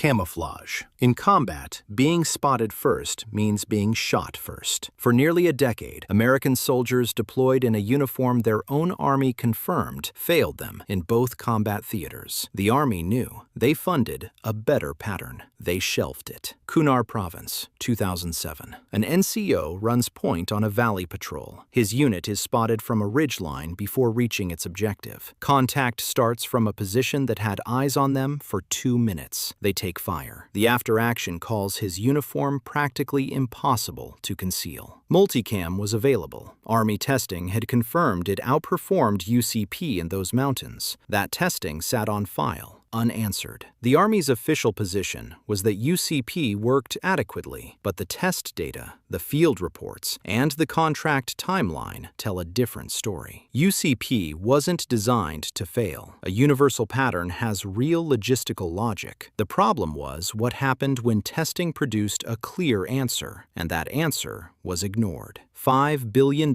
Camouflage. In combat, being spotted first means being shot first. For nearly a decade, American soldiers deployed in a uniform their own army confirmed failed them in both combat theaters. The army knew. They funded a better pattern. They shelved it. Kunar Province, 2007. An NCO runs point on a valley patrol. His unit is spotted from a ridgeline before reaching its objective. Contact starts from a position that had eyes on them for 2 minutes. They take fire. The after-action calls his uniform practically impossible to conceal. MultiCam was available. Army testing had confirmed it outperformed UCP in those mountains. That testing sat on file, unanswered. The Army's official position was that UCP worked adequately, but the test data, the field reports, and the contract timeline tell a different story. UCP wasn't designed to fail. A universal pattern has real logistical logic. The problem was what happened when testing produced a clear answer, and that answer was ignored. $5 billion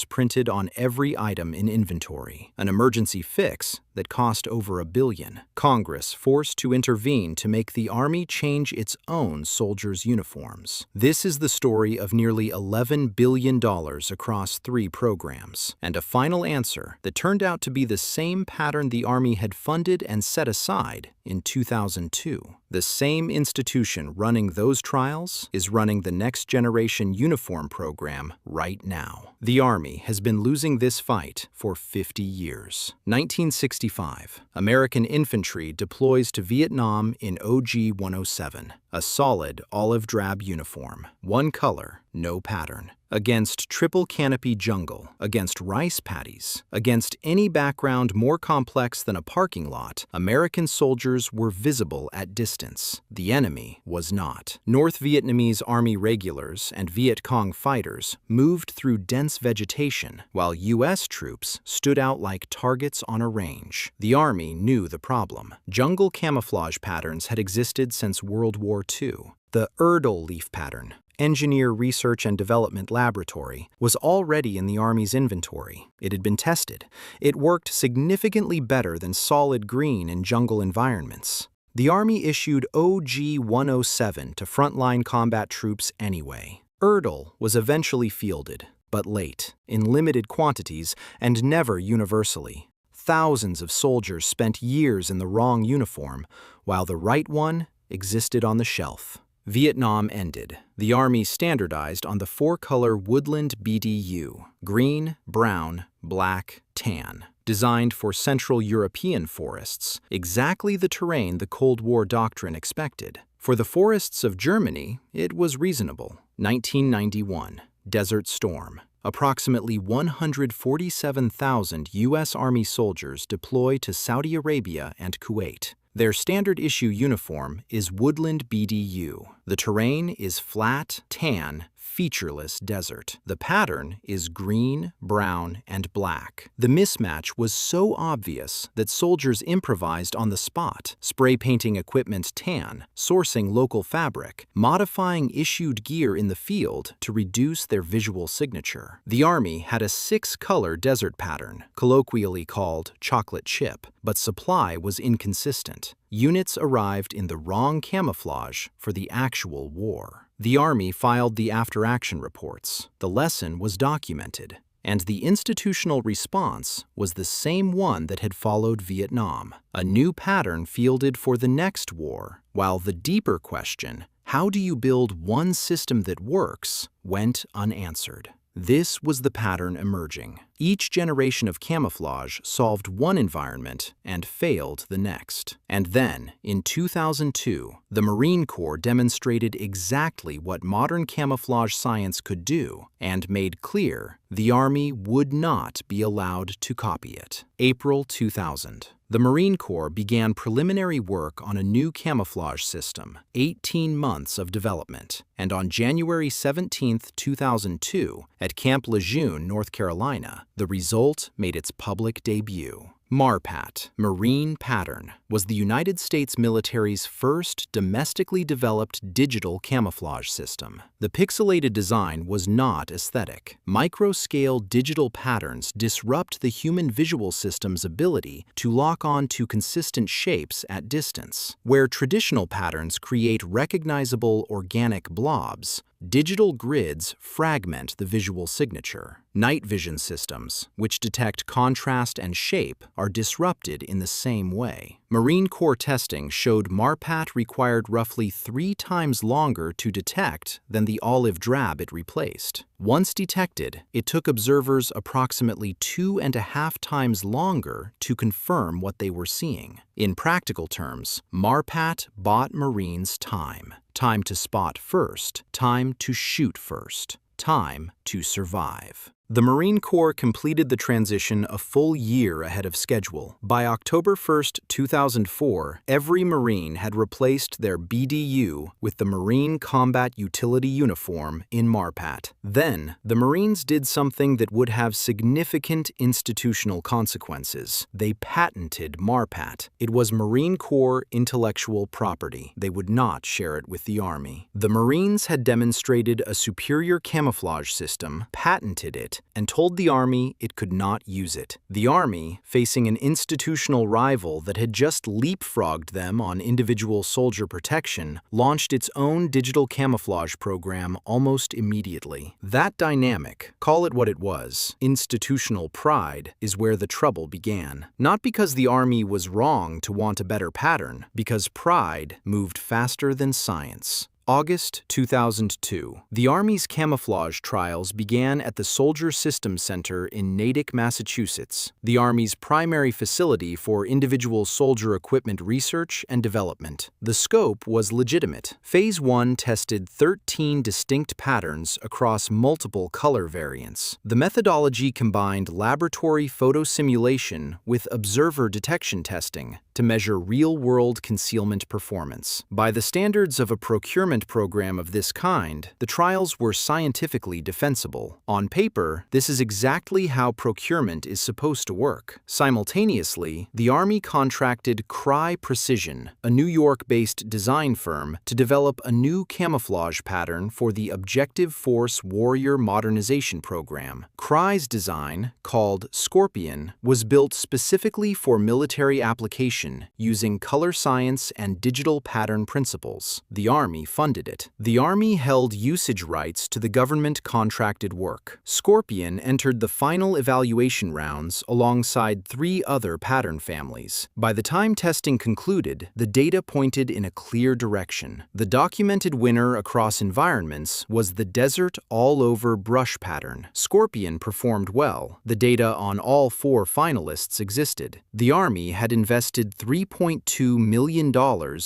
printed on every item in inventory. An emergency fix that cost over $1 billion. Congress forced to intervene to make the Army change its own soldiers' uniforms. This is the story of nearly $11 billion across 3 programs, and a final answer that turned out to be the same pattern the Army had funded and set aside in 2002. The same institution running those trials is running the Next Generation Uniform program right now. The Army has been losing this fight for 50 years. 1965. American infantry deploys to Vietnam in OG-107, a solid olive drab uniform. One color, no pattern. Against triple canopy jungle, against rice paddies, against any background more complex than a parking lot, American soldiers were visible at distance. The enemy was not. North Vietnamese Army regulars and Viet Cong fighters moved through dense vegetation, while U.S. troops stood out like targets on a range. The Army knew the problem. Jungle camouflage patterns had existed since World War II. The ERDL leaf pattern, Engineer Research and Development Laboratory, was already in the Army's inventory. It had been tested. It worked significantly better than solid green in jungle environments. The Army issued OG-107 to frontline combat troops anyway. ERDL was eventually fielded, but late, in limited quantities, and never universally. Thousands of soldiers spent years in the wrong uniform, while the right one existed on the shelf. Vietnam ended. The Army standardized on the 4-color Woodland BDU, green, brown, black, tan. Designed for Central European forests, exactly the terrain the Cold War doctrine expected. For the forests of Germany, it was reasonable. 1991. Desert Storm. Approximately 147,000 U.S. Army soldiers deploy to Saudi Arabia and Kuwait. Their standard-issue uniform is Woodland BDU. The terrain is flat, tan, featureless desert. The pattern is green, brown, and black. The mismatch was so obvious that soldiers improvised on the spot, spray painting equipment tan, sourcing local fabric, modifying issued gear in the field to reduce their visual signature. The Army had a 6-color desert pattern, colloquially called chocolate chip, but supply was inconsistent. Units arrived in the wrong camouflage for the actual war. The Army filed the after-action reports. The lesson was documented, and the institutional response was the same one that had followed Vietnam. A new pattern fielded for the next war, while the deeper question, how do you build one system that works, went unanswered. This was the pattern emerging. Each generation of camouflage solved one environment and failed the next. And then, in 2002, the Marine Corps demonstrated exactly what modern camouflage science could do and made clear the Army would not be allowed to copy it. April 2000. The Marine Corps began preliminary work on a new camouflage system, 18 months of development, and on January 17, 2002, at Camp Lejeune, North Carolina, the result made its public debut. MARPAT, Marine Pattern, was the United States military's first domestically developed digital camouflage system. The pixelated design was not aesthetic. Micro-scale digital patterns disrupt the human visual system's ability to lock on to consistent shapes at distance. Where traditional patterns create recognizable organic blobs, digital grids fragment the visual signature. Night vision systems, which detect contrast and shape, are disrupted in the same way. Marine Corps testing showed MARPAT required roughly 3 times longer to detect than the olive drab it replaced. Once detected, it took observers approximately 2.5 times longer to confirm what they were seeing. In practical terms, MARPAT bought Marines time. Time to spot first, time to shoot first, time to survive. The Marine Corps completed the transition a full year ahead of schedule. By October 1, 2004, every Marine had replaced their BDU with the Marine Combat Utility Uniform in MARPAT. Then, the Marines did something that would have significant institutional consequences. They patented MARPAT. It was Marine Corps intellectual property. They would not share it with the Army. The Marines had demonstrated a superior camouflage system, patented it, and told the Army it could not use it. The Army, facing an institutional rival that had just leapfrogged them on individual soldier protection, launched its own digital camouflage program almost immediately. That dynamic, call it what it was, institutional pride, is where the trouble began. Not because the Army was wrong to want a better pattern, because pride moved faster than science. August 2002. The Army's camouflage trials began at the Soldier Systems Center in Natick, Massachusetts, the Army's primary facility for individual soldier equipment research and development. The scope was legitimate. Phase 1 tested 13 distinct patterns across multiple color variants. The methodology combined laboratory photo simulation with observer detection testing to measure real-world concealment performance. By the standards of a procurement program of this kind, the trials were scientifically defensible. On paper, this is exactly how procurement is supposed to work. Simultaneously, the Army contracted Cry Precision, a New York-based design firm, to develop a new camouflage pattern for the Objective Force Warrior Modernization Program. Cry's design, called Scorpion, was built specifically for military application using color science and digital pattern principles. The Army funded it. The Army held usage rights to the government-contracted work. Scorpion entered the final evaluation rounds alongside 3 other pattern families. By the time testing concluded, the data pointed in a clear direction. The documented winner across environments was the Desert All-Over Brush pattern. Scorpion performed well. The data on all 4 finalists existed. The Army had invested $3.2 million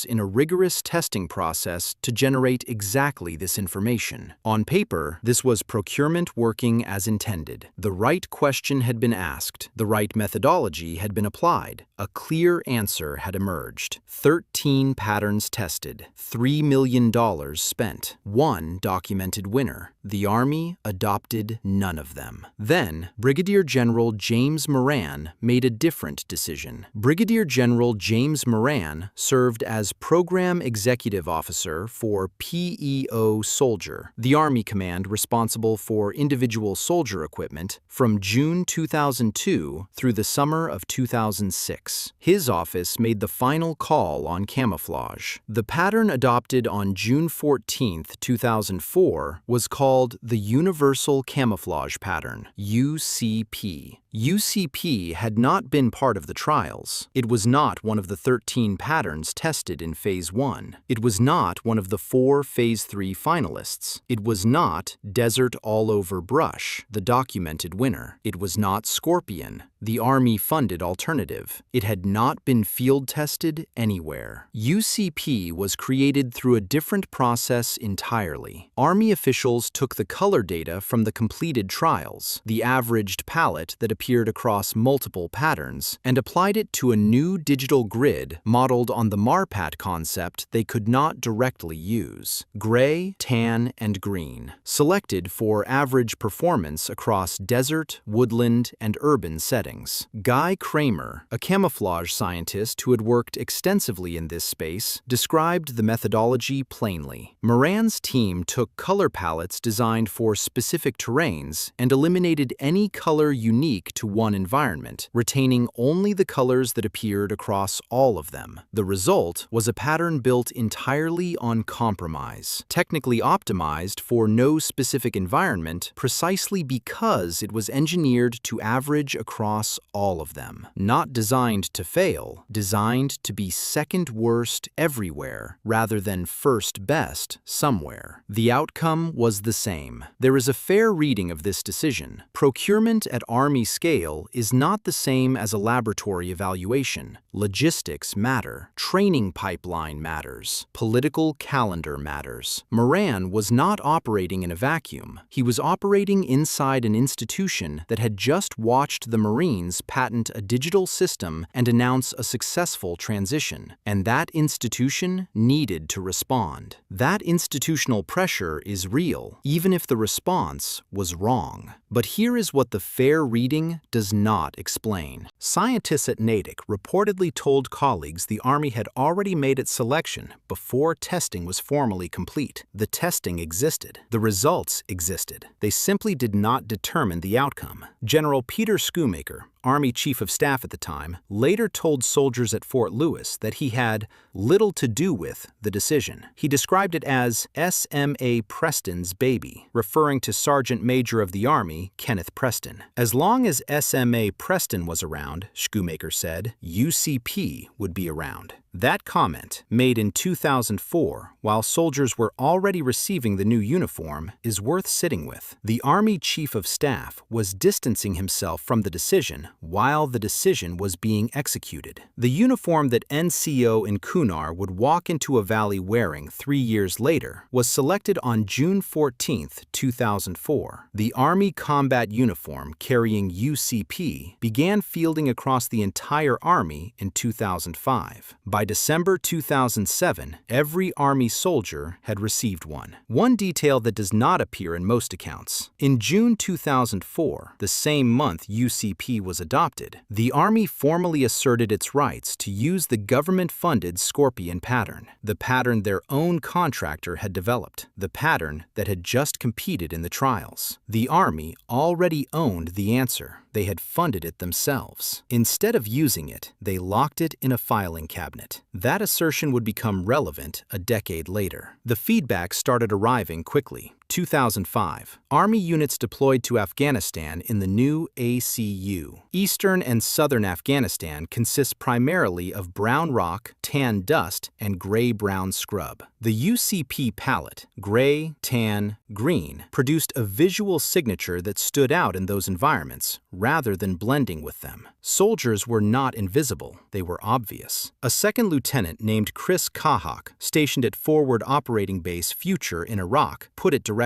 in a rigorous testing process to generate exactly this information. On paper, this was procurement working as intended. The right question had been asked. The right methodology had been applied. A clear answer had emerged. 13 patterns tested. $3 million spent. 1 documented winner. The Army adopted none of them. Then, Brigadier General James Moran made a different decision. Brigadier General James Moran served as Program Executive Officer for PEO Soldier, the Army command responsible for individual soldier equipment, from June 2002 through the summer of 2006. His office made the final call on camouflage. The pattern adopted on June 14, 2004 was called the Universal Camouflage Pattern, UCP. UCP had not been part of the trials. It was not one of the 13 patterns tested in Phase 1. It was not one of the 4 Phase 3 finalists. It was not Desert All-Over Brush, the documented winner. It was not Scorpion, the Army-funded alternative. It had not been field tested anywhere. UCP was created through a different process entirely. Army officials took the color data from the completed trials, the averaged palette that appeared appeared across multiple patterns, and applied it to a new digital grid modeled on the MARPAT concept they could not directly use: gray, tan, and green, selected for average performance across desert, woodland, and urban settings. Guy Kramer, a camouflage scientist who had worked extensively in this space, described the methodology plainly. Moran's team took color palettes designed for specific terrains and eliminated any color unique to one environment, retaining only the colors that appeared across all of them. The result was a pattern built entirely on compromise, technically optimized for no specific environment precisely because it was engineered to average across all of them. Not designed to fail, designed to be second worst everywhere rather than first best somewhere. The outcome was the same. There is a fair reading of this decision. Procurement at Army scale is not the same as a laboratory evaluation. Logistics matter. Training pipeline matters. Political calendar matters. Moran was not operating in a vacuum. He was operating inside an institution that had just watched the Marines patent a digital system and announce a successful transition, and that institution needed to respond. That institutional pressure is real, even if the response was wrong. But here is what the fair reading does not explain. Scientists at Natick reportedly told colleagues the Army had already made its selection before testing was formally complete. The testing existed. The results existed. They simply did not determine the outcome. General Peter Schoomaker, Army Chief of Staff at the time, later told soldiers at Fort Lewis that he had little to do with the decision. He described it as SMA Preston's baby, referring to Sergeant Major of the Army, Kenneth Preston. As long as SMA Preston was around, Schoomaker said, UCP would be around. That comment, made in 2004 while soldiers were already receiving the new uniform, is worth sitting with. The Army Chief of Staff was distancing himself from the decision while the decision was being executed. The uniform that NCO in Kunar would walk into a valley wearing 3 years later was selected on June 14, 2004. The Army combat uniform carrying UCP began fielding across the entire Army in 2005. By December 2007, every Army soldier had received one. One detail that does not appear in most accounts. In June 2004, the same month UCP was adopted, the Army formally asserted its rights to use the government-funded Scorpion pattern, the pattern their own contractor had developed, the pattern that had just competed in the trials. The Army already owned the answer. They had funded it themselves. Instead of using it, they locked it in a filing cabinet. That assertion would become relevant a decade later. The feedback started arriving quickly. 2005, Army units deployed to Afghanistan in the new ACU. Eastern and southern Afghanistan consists primarily of brown rock, tan dust, and gray-brown scrub. The UCP palette, gray, tan, green, produced a visual signature that stood out in those environments, rather than blending with them. Soldiers were not invisible, they were obvious. A second lieutenant named Chris Kahak, stationed at Forward Operating Base Future in Iraq, put it directly.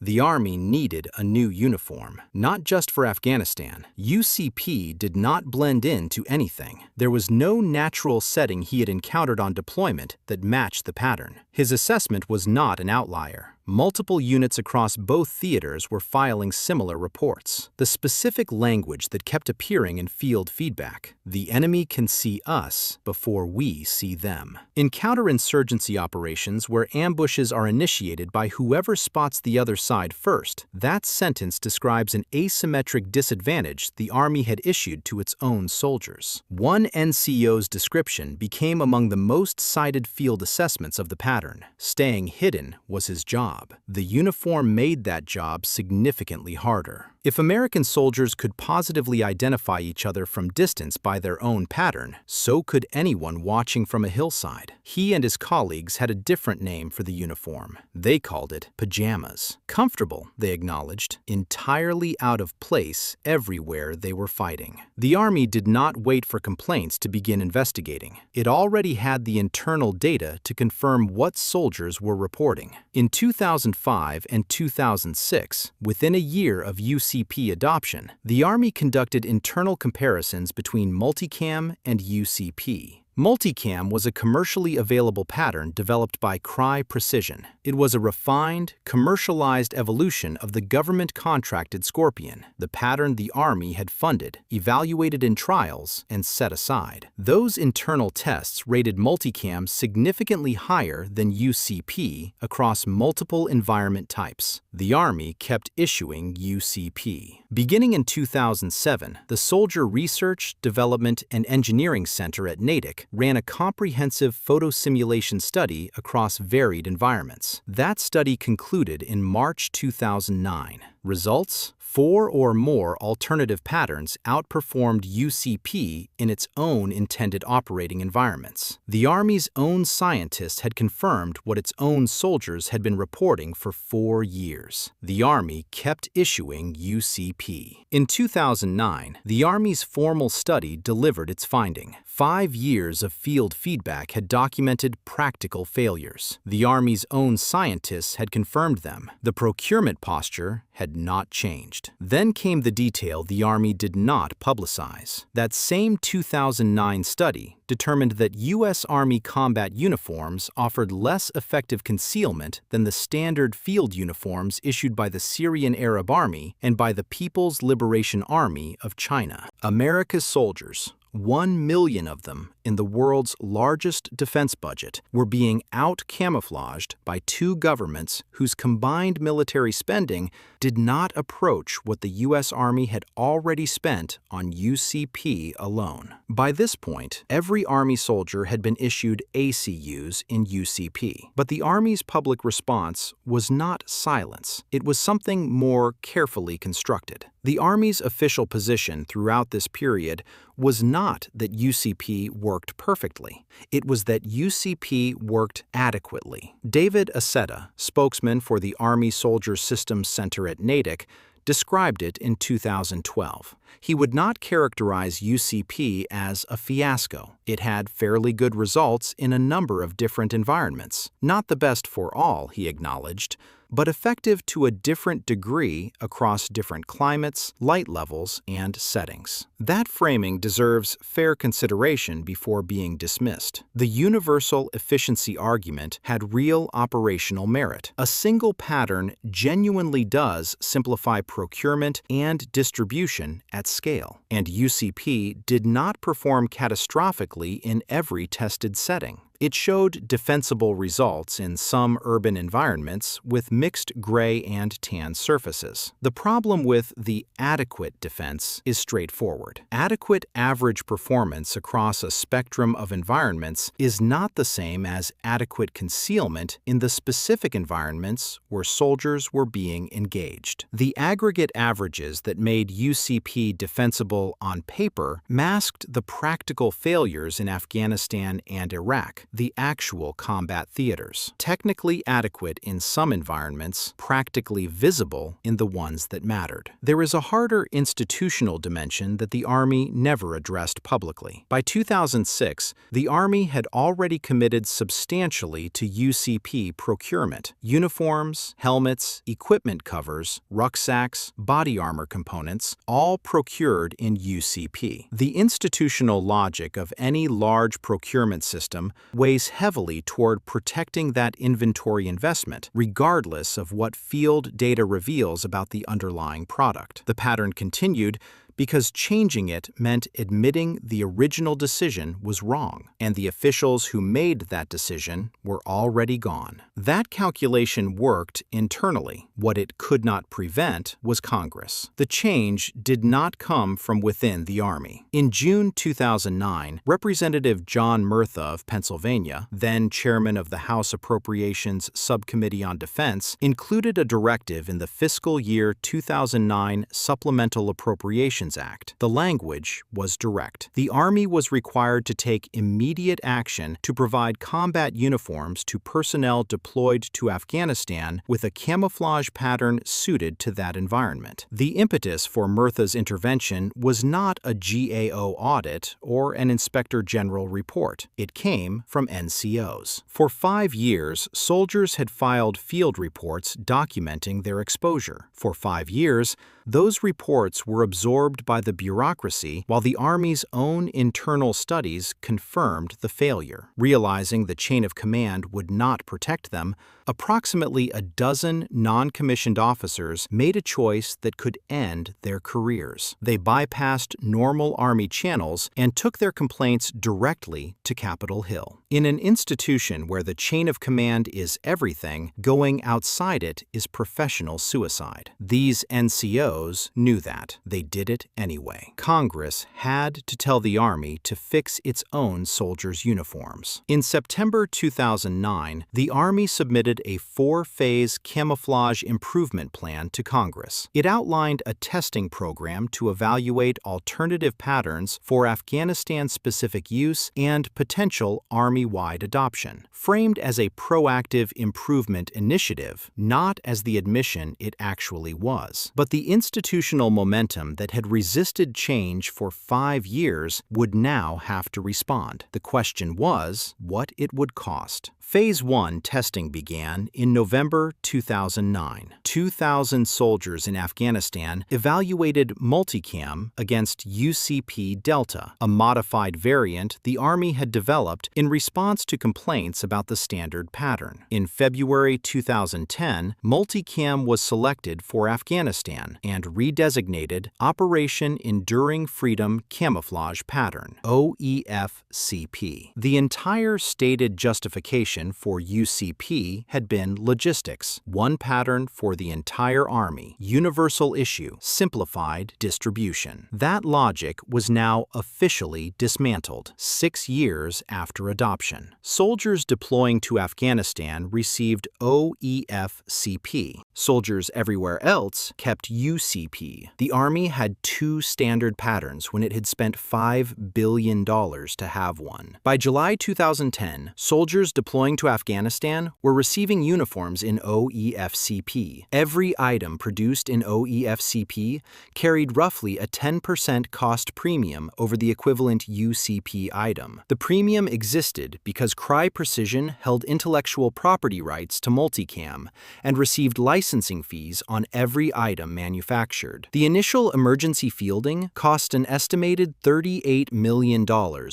The Army needed a new uniform, not just for Afghanistan. UCP did not blend into anything. There was no natural setting he had encountered on deployment that matched the pattern. His assessment was not an outlier. Multiple units across both theaters were filing similar reports. The specific language that kept appearing in field feedback: the enemy can see us before we see them. In counterinsurgency operations where ambushes are initiated by whoever spots the other side first, that sentence describes an asymmetric disadvantage the Army had issued to its own soldiers. One NCO's description became among the most cited field assessments of the pattern. Staying hidden was his job. The uniform made that job significantly harder. If American soldiers could positively identify each other from distance by their own pattern, so could anyone watching from a hillside. He and his colleagues had a different name for the uniform. They called it pajamas. Uncomfortable, they acknowledged, entirely out of place everywhere they were fighting. The Army did not wait for complaints to begin investigating. It already had the internal data to confirm what soldiers were reporting. In 2005 and 2006, within a year of UCP adoption, the Army conducted internal comparisons between MultiCam and UCP. MultiCam was a commercially available pattern developed by Cry Precision. It was a refined, commercialized evolution of the government-contracted Scorpion, the pattern the Army had funded, evaluated in trials, and set aside. Those internal tests rated MultiCam significantly higher than UCP across multiple environment types. The Army kept issuing UCP. Beginning in 2007, the Soldier Research, Development, and Engineering Center at Natick ran a comprehensive photo simulation study across varied environments. That study concluded in March 2009. Results? 4 or more alternative patterns outperformed UCP in its own intended operating environments. The Army's own scientists had confirmed what its own soldiers had been reporting for 4 years. The Army kept issuing UCP. In 2009, the Army's formal study delivered its finding. 5 years of field feedback had documented practical failures. The Army's own scientists had confirmed them. The procurement posture had not changed. Then came the detail the Army did not publicize. That same 2009 study determined that U.S. Army combat uniforms offered less effective concealment than the standard field uniforms issued by the Syrian Arab Army and by the People's Liberation Army of China. America's soldiers, 1 million of them in the world's largest defense budget, were being out-camouflaged by 2 governments whose combined military spending did not approach what the U.S. Army had already spent on UCP alone. By this point, every Army soldier had been issued ACUs in UCP. But the Army's public response was not silence. It was something more carefully constructed. The Army's official position throughout this period was not that UCP worked perfectly. It was that UCP worked adequately. David Aceta, spokesman for the Army Soldier Systems Center at Natick, described it in 2012. He would not characterize UCP as a fiasco. It had fairly good results in a number of different environments. Not the best for all, he acknowledged, but effective to a different degree across different climates, light levels, and settings. That framing deserves fair consideration before being dismissed. The universal efficiency argument had real operational merit. A single pattern genuinely does simplify procurement and distribution at scale, and UCP did not perform catastrophically in every tested setting. It showed defensible results in some urban environments with mixed gray and tan surfaces. The problem with the adequate defense is straightforward. Adequate average performance across a spectrum of environments is not the same as adequate concealment in the specific environments where soldiers were being engaged. The aggregate averages that made UCP defensible on paper masked the practical failures in Afghanistan and Iraq, the actual combat theaters. Technically adequate in some environments, practically visible in the ones that mattered. There is a harder institutional dimension that the Army never addressed publicly. By 2006, the Army had already committed substantially to UCP procurement. Uniforms, helmets, equipment covers, rucksacks, body armor components, all procured in UCP. The institutional logic of any large procurement system weighs heavily toward protecting that inventory investment, regardless of what field data reveals about the underlying product. The pattern continued because changing it meant admitting the original decision was wrong, and the officials who made that decision were already gone. That calculation worked internally. What it could not prevent was Congress. The change did not come from within the Army. In June 2009, Representative John Murtha of Pennsylvania, then chairman of the House Appropriations Subcommittee on Defense, included a directive in the fiscal year 2009 Supplemental Appropriations Appropriations Act. The language was direct. The Army was required to take immediate action to provide combat uniforms to personnel deployed to Afghanistan with a camouflage pattern suited to that environment. The impetus for MRTHA's intervention was not a GAO audit or an Inspector General report. It came from NCOs. For 5 years, soldiers had filed field reports documenting their exposure. For 5 years, those reports were absorbed by the bureaucracy while the Army's own internal studies confirmed the failure. Realizing the chain of command would not protect them, approximately a dozen non-commissioned officers made a choice that could end their careers. They bypassed normal Army channels and took their complaints directly to Capitol Hill. In an institution where the chain of command is everything, going outside it is professional suicide. These NCOs knew that. They did it anyway. Congress had to tell the Army to fix its own soldiers' uniforms. In September 2009, the Army submitted a 4-phase camouflage improvement plan to Congress. It outlined a testing program to evaluate alternative patterns for Afghanistan-specific use and potential Army-wide adoption. Framed as a proactive improvement initiative, not as the admission it actually was. But the institutional momentum that had resisted change for 5 years would now have to respond. The question was what it would cost. Phase 1 testing began in November 2009. 2,000 soldiers in Afghanistan evaluated MultiCam against UCP Delta, a modified variant the Army had developed in response to complaints about the standard pattern. In February 2010, MultiCam was selected for Afghanistan and redesignated Operation Enduring Freedom Camouflage Pattern, OEF-CP. The entire stated justification for UCP had been logistics. One pattern for the entire Army, universal issue, simplified distribution. That logic was now officially dismantled 6 years after adoption. Soldiers deploying to Afghanistan received OEF-CP. Soldiers everywhere else kept UCP. The Army had 2 standard patterns when it had spent $5 billion to have one. By July 2010, soldiers deploying to Afghanistan were receiving uniforms in OEF-CP. Every item produced in OEF-CP carried roughly a 10% cost premium over the equivalent UCP item. The premium existed because Cry Precision held intellectual property rights to MultiCam and received licensing fees on every item manufactured. The initial emergency fielding cost an estimated $38 million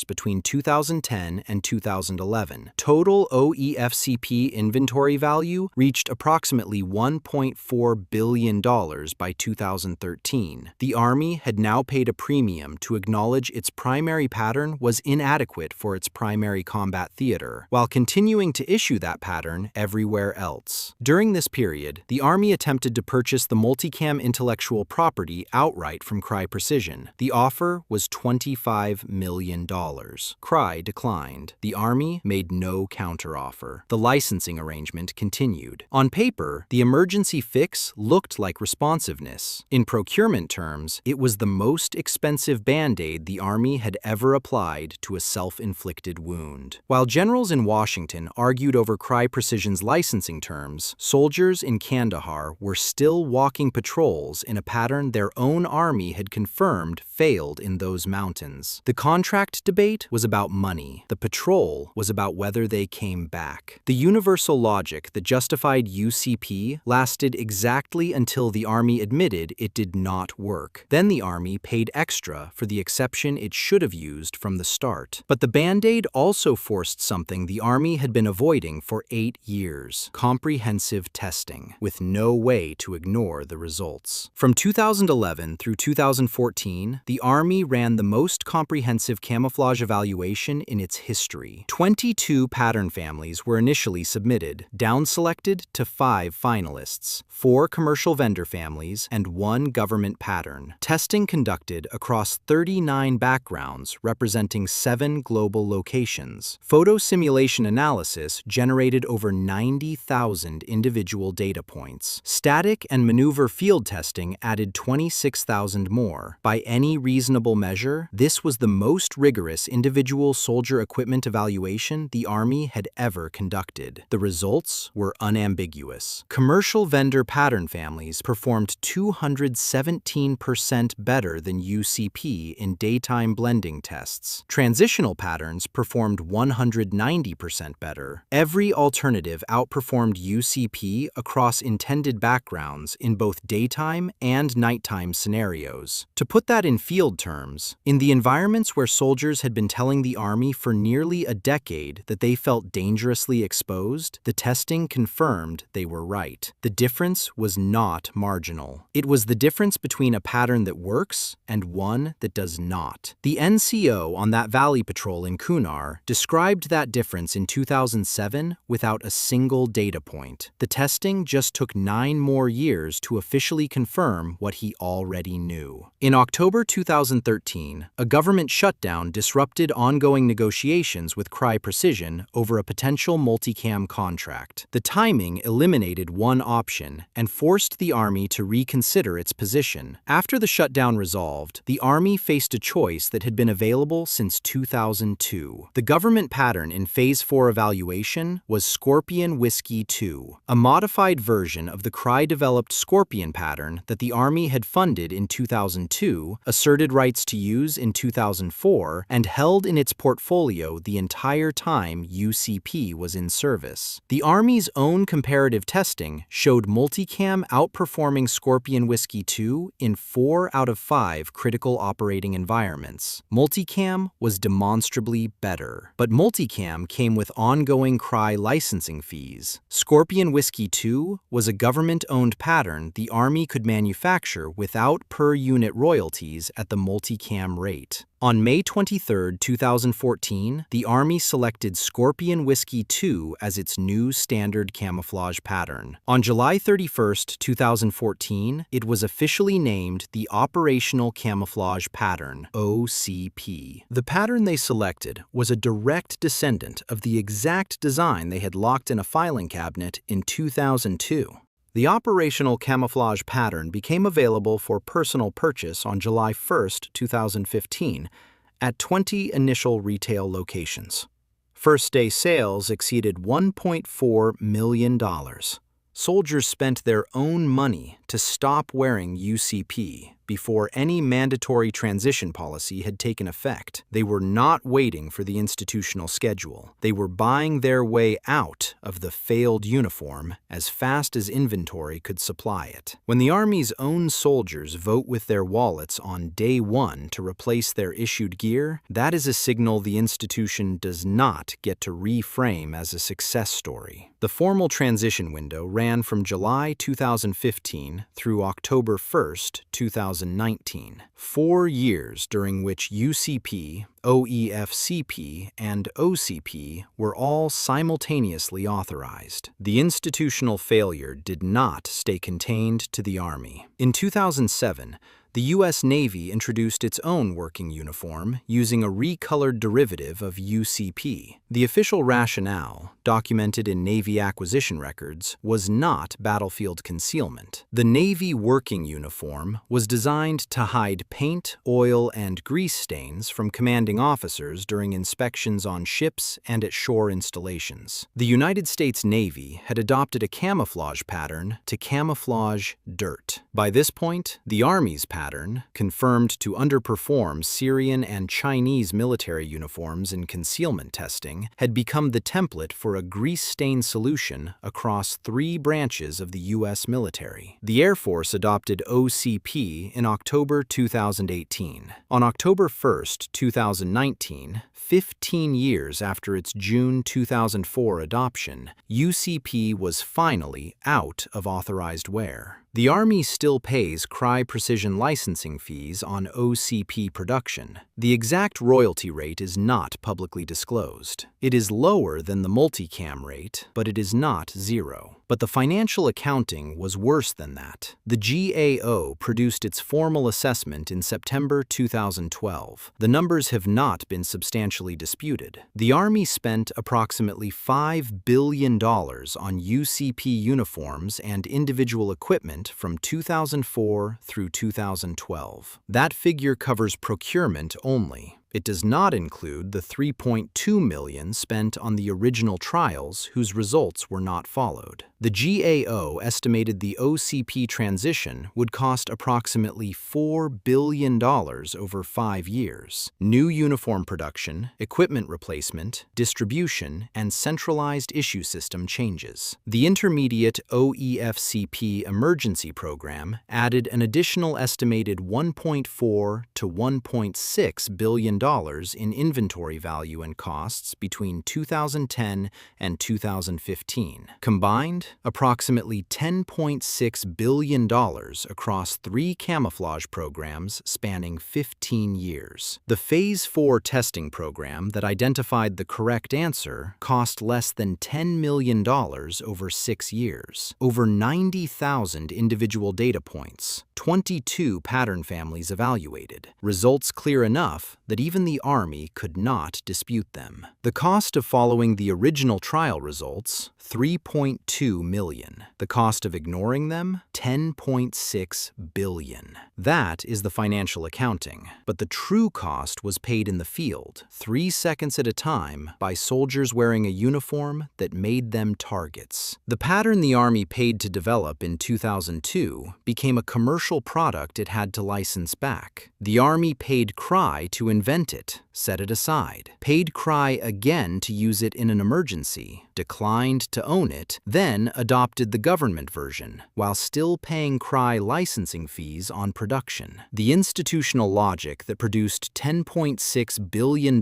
between 2010 and 2011. Total OEF-CP inventory value reached approximately $1.4 billion by 2013. The Army had now paid a premium to acknowledge its primary pattern was inadequate for its primary combat theater, while continuing to issue that pattern everywhere else. During this period, the Army attempted to purchase the MultiCam intellectual property outright from Cry Precision. The offer was $25 million. Cry declined. The Army made no counteroffer. The licensing arrangement continued. On paper, the emergency fix looked like responsiveness. In procurement terms, it was the most expensive Band-Aid the Army had ever applied to a self-inflicted wound. While generals in Washington argued over Cry Precision's licensing terms, soldiers in Kandahar were still walking patrols in a pattern their own Army had confirmed failed in those mountains. The contract debate was about money. The patrol was about whether they came back. The universal logic that justified UCP lasted exactly until the Army admitted it did not work. Then the Army paid extra for the exception it should have used from the start. But the Band-Aid also forced something the Army had been avoiding for 8 years: comprehensive testing, with no way to ignore the results. From 2011 through 2014, the Army ran the most comprehensive camouflage evaluation in its history. 22 pattern families families were initially submitted, down-selected to 5 finalists, 4 commercial vendor families, and 1 government pattern. Testing conducted across 39 backgrounds representing 7 global locations. Photo simulation analysis generated over 90,000 individual data points. Static and maneuver field testing added 26,000 more. By any reasonable measure, this was the most rigorous individual soldier equipment evaluation the Army had ever conducted. The results were unambiguous. Commercial vendor pattern families performed 217% better than UCP in daytime blending tests. Transitional patterns performed 190% better. Every alternative outperformed UCP across intended backgrounds in both daytime and nighttime scenarios. To put that in field terms, in the environments where soldiers had been telling the Army for nearly a decade that they felt dangerously exposed, the testing confirmed they were right. The difference was not marginal. It was the difference between a pattern that works and one that does not. The NCO on that Valley Patrol in Kunar described that difference in 2007 without a single data point. The testing just took 9 more years to officially confirm what he already knew. In October 2013, a government shutdown disrupted ongoing negotiations with Crye Precision over a potential MultiCam contract. The timing eliminated one option and forced the Army to reconsider its position. After the shutdown resolved, the Army faced a choice that had been available since 2002. The government pattern in Phase 4 evaluation was Scorpion Whiskey 2, a modified version of the Crye-developed Scorpion pattern that the Army had funded in 2002, asserted rights to use in 2004, and held in its portfolio the entire time UCP was in service. The Army's own comparative testing showed MultiCam outperforming Scorpion Whiskey 2 in 4 out of 5 critical operating environments. MultiCam was demonstrably better, but MultiCam came with ongoing Crye licensing fees. Scorpion Whiskey 2 was a government-owned pattern the Army could manufacture without per-unit royalties at the MultiCam rate. On May 23, 2014, the Army selected Scorpion Whiskey 2 as its new standard camouflage pattern. On July 31, 2014, it was officially named the Operational Camouflage Pattern, OCP. The pattern they selected was a direct descendant of the exact design they had locked in a filing cabinet in 2002. The Operational Camouflage Pattern became available for personal purchase on July 1, 2015, at 20 initial retail locations. First-day sales exceeded $1.4 million. Soldiers spent their own money to stop wearing UCP before any mandatory transition policy had taken effect. They were not waiting for the institutional schedule. They were buying their way out of the failed uniform as fast as inventory could supply it. When the Army's own soldiers vote with their wallets on day 1 to replace their issued gear, that is a signal the institution does not get to reframe as a success story. The formal transition window ran from July 2015 through October 1, 2019, 4 years during which UCP, OEF-CP, and OCP were all simultaneously authorized. The institutional failure did not stay contained to the Army. In 2007, the U.S. Navy introduced its own working uniform using a recolored derivative of UCP. The official rationale, documented in Navy acquisition records, was not battlefield concealment. The Navy working uniform was designed to hide paint, oil, and grease stains from commanding officers during inspections on ships and at shore installations. The United States Navy had adopted a camouflage pattern to camouflage dirt. By this point, the Army's pattern, confirmed to underperform Syrian and Chinese military uniforms in concealment testing, had become the template for a grease-stain solution across 3 branches of the U.S. military. The Air Force adopted OCP in October 2018. On October 1, 2019, 15 years after its June 2004 adoption, UCP was finally out of authorized wear. The Army still pays CRI precision licensing fees on OCP production. The exact royalty rate is not publicly disclosed. It is lower than the MultiCam rate, but it is not zero. But the financial accounting was worse than that. The GAO produced its formal assessment in September 2012. The numbers have not been substantially disputed. The Army spent approximately $5 billion on UCP uniforms and individual equipment from 2004 through 2012. That figure covers procurement only. It does not include the $3.2 million spent on the original trials whose results were not followed. The GAO estimated the OCP transition would cost approximately $4 billion over 5 years. New uniform production, equipment replacement, distribution, and centralized issue system changes. The intermediate OEF-CP emergency program added an additional estimated $1.4 to $1.6 billion in inventory value and costs between 2010 and 2015. Combined, approximately $10.6 billion across 3 camouflage programs spanning 15 years. The Phase 4 testing program that identified the correct answer cost less than $10 million over 6 years. Over 90,000 individual data points, 22 pattern families evaluated. Results clear enough that even the Army could not dispute them. The cost of following the original trial results, $3.2 million. The cost of ignoring them, $10.6 billion. That is the financial accounting. But the true cost was paid in the field, 3 seconds at a time, by soldiers wearing a uniform that made them targets. The pattern the Army paid to develop in 2002 became a commercial product it had to license back. The Army paid CRI to invent it, set it aside, paid CRI again to use it in an emergency, declined to own it, then adopted the government version, while still paying CRI licensing fees on production. The institutional logic that produced $10.6 billion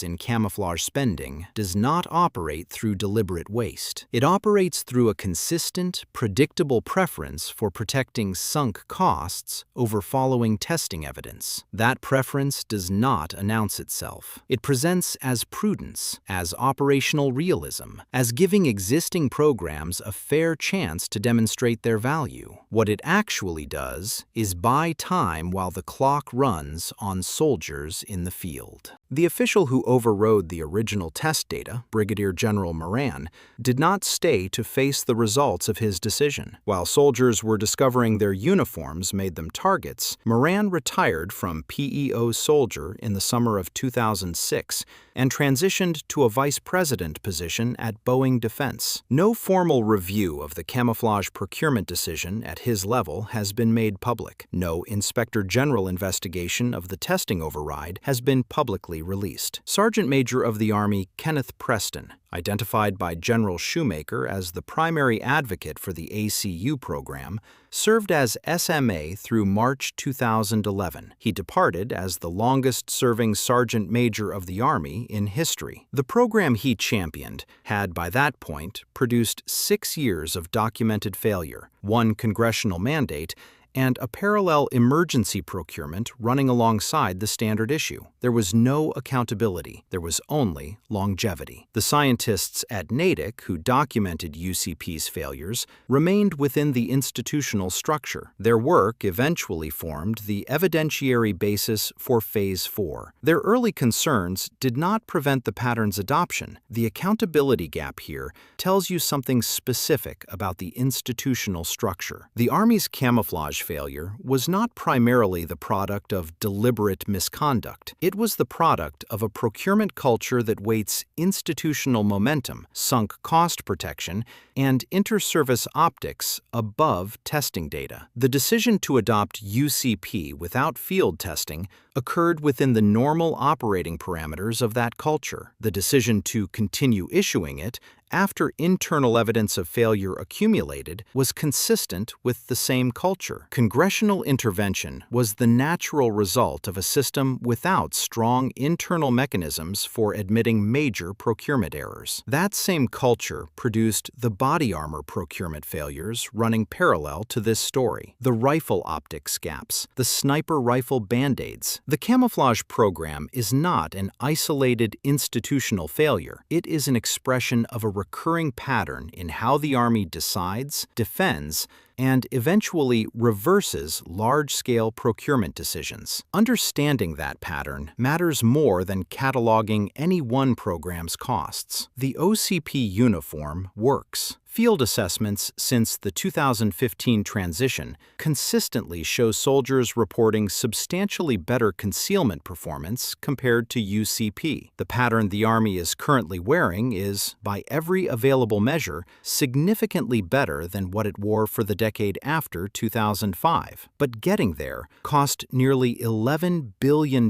in camouflage spending does not operate through deliberate waste. It operates through a consistent, predictable preference for protecting sunk costs over following testing evidence. That preference does not announce itself. It presents as prudence, as operational realism, as giving existing programs a fair chance to demonstrate their value. What it actually does is buy time while the clock runs on soldiers in the field. The official who overrode the original test data, Brigadier General Moran, did not stay to face the results of his decision. While soldiers were discovering their uniforms made them targets, Moran retired from PEO soldier in the summer of 2006 and transitioned to a vice president position at Boeing Defense. No formal review of the camouflage procurement decision at his level has been made public. No Inspector General investigation of the testing override has been publicly released. Sergeant Major of the Army Kenneth Preston, identified by General Shoemaker as the primary advocate for the ACU program, served as SMA through March 2011. He departed as the longest-serving Sergeant Major of the Army in history. The program he championed had, by that point, produced 6 years of documented failure, 1 congressional mandate, and a parallel emergency procurement running alongside the standard issue. There was no accountability. There was only longevity. The scientists at Natick who documented UCP's failures remained within the institutional structure. Their work eventually formed the evidentiary basis for Phase 4. Their early concerns did not prevent the pattern's adoption. The accountability gap here tells you something specific about the institutional structure. The Army's camouflage failure was not primarily the product of deliberate misconduct. It was the product of a procurement culture that weights institutional momentum, sunk cost protection, and inter-service optics above testing data. The decision to adopt UCP without field testing occurred within the normal operating parameters of that culture. The decision to continue issuing it after internal evidence of failure accumulated was consistent with the same culture. Congressional intervention was the natural result of a system without strong internal mechanisms for admitting major procurement errors. That same culture produced the body armor procurement failures running parallel to this story, the rifle optics gaps, the sniper rifle band-aids. The camouflage program is not an isolated institutional failure. It is an expression of a recurring pattern in how the Army decides, defends, and eventually reverses large-scale procurement decisions. Understanding that pattern matters more than cataloging any one program's costs. The OCP uniform works. Field assessments since the 2015 transition consistently show soldiers reporting substantially better concealment performance compared to UCP. The pattern the Army is currently wearing is, by every available measure, significantly better than what it wore for the decade after 2005. But getting there cost nearly $11 billion,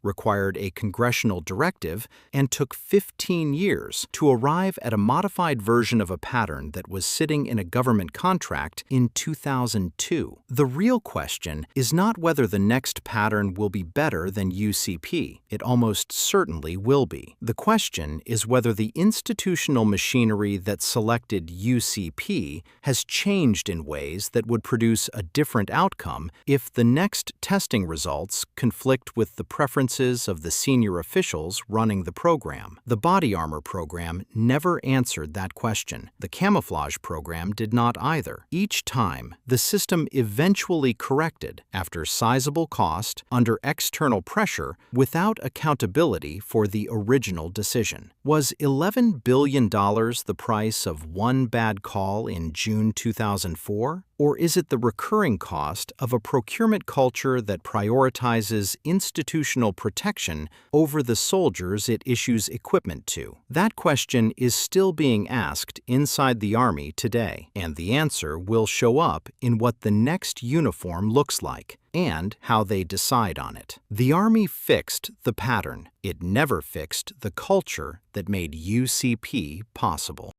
required a congressional directive, and took 15 years to arrive at a modified version of a pattern that was sitting in a government contract in 2002. The real question is not whether the next pattern will be better than UCP. It almost certainly will be. The question is whether the institutional machinery that selected UCP has changed in ways that would produce a different outcome if the next testing results conflict with the preferences of the senior officials running the program. The body armor program never answered that question. The camouflage program did not either. Each time, the system eventually corrected after sizable cost, under external pressure, without accountability for the original decision. Was $11 billion the price of one bad call in June 2004? Or is it the recurring cost of a procurement culture that prioritizes institutional protection over the soldiers it issues equipment to? That question is still being asked inside the Army today, and the answer will show up in what the next uniform looks like and how they decide on it. The Army fixed the pattern. It never fixed the culture that made UCP possible.